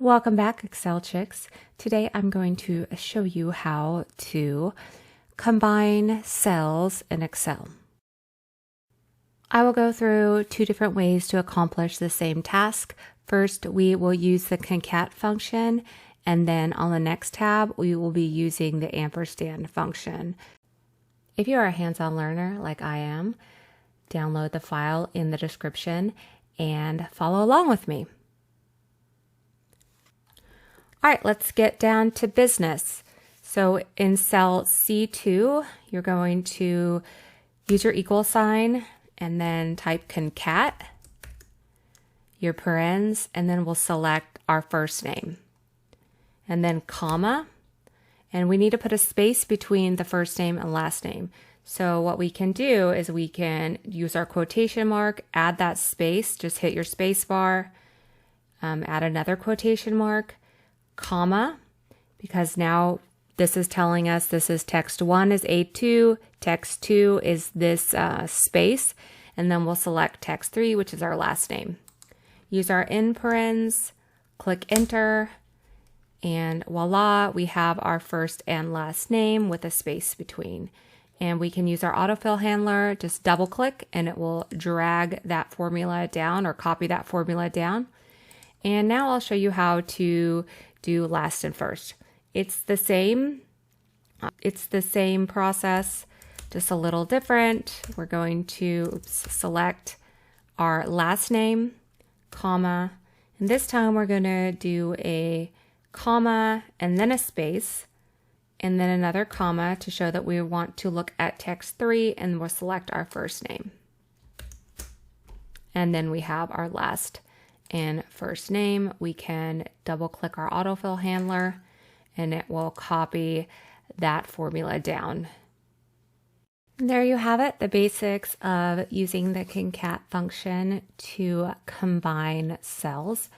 Welcome back, Excel Chicks. Today I'm going to show you how to combine cells in Excel. I will go through two different ways to accomplish the same task. First, we will use the concat function, and then on the next tab, we will be using the ampersand function. If you are a hands-on learner like I am, download the file in the description and follow along with me. All right, let's get down to business. So in cell C2, you're going to use your equal sign and then type concat, your parens, and then we'll select our first name. And then comma, and we need to put a space between the first name and last name. So what we can do is we can use our quotation mark, add that space, just hit your space bar, add another quotation mark, comma, because now this is telling us this is text 1 is A2, text 2 is this space, and then we'll select text 3, which is our last name. Use our in parens, click enter, and voila, we have our first and last name with a space between. And we can use our autofill handler, just double click and it will drag that formula down or copy that formula down. And now I'll show you how to do last and first. It's the same process, just a little different. We're going to select our last name, comma, and this time we're going to do a comma and then a space and then another comma to show that we want to look at text 3, and we'll select our first name. And then we have our last and first name. We can double click our autofill handler and it will copy that formula down. And there you have it, the basics of using the concat function to combine cells.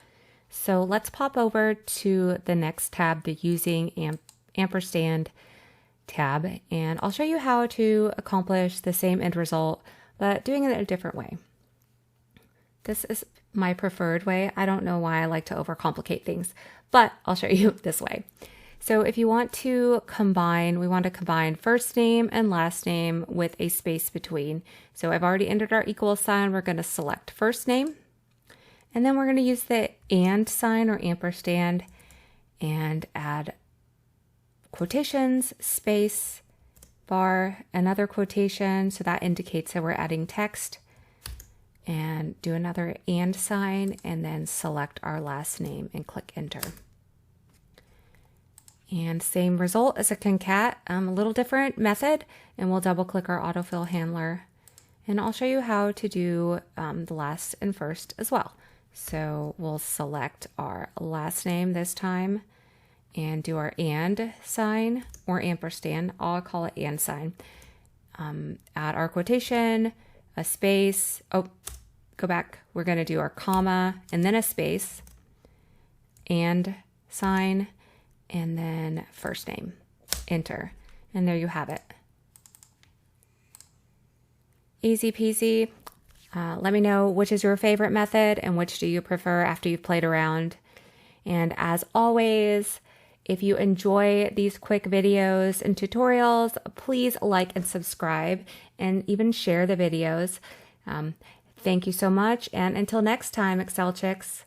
So let's pop over to the next tab, the using ampersand tab, and I'll show you how to accomplish the same end result, but doing it in a different way. This is my preferred way. I don't know why I like to overcomplicate things, but I'll show you this way. So if you want to combine, we want to combine first name and last name with a space between. So I've already entered our equal sign. We're going to select first name, and then we're going to use the and sign or ampersand and add quotations, space, bar, another quotation. So that indicates that we're adding text. And do another and sign, and then select our last name and click enter. And same result as a concat, a little different method, and we'll double click our autofill handler. And I'll show you how to do the last and first as well. So we'll select our last name this time and do our and sign or ampersand. I'll call it and sign. Add our quotation, a space. Oh, go back. We're going to do our comma and then a space and sign and then first name. Enter. And there you have it. Easy peasy. Let me know which is your favorite method and which do you prefer after you've played around. And as always, if you enjoy these quick videos and tutorials, please like and subscribe and even share the videos. Thank you so much, and until next time, Excel Chicks.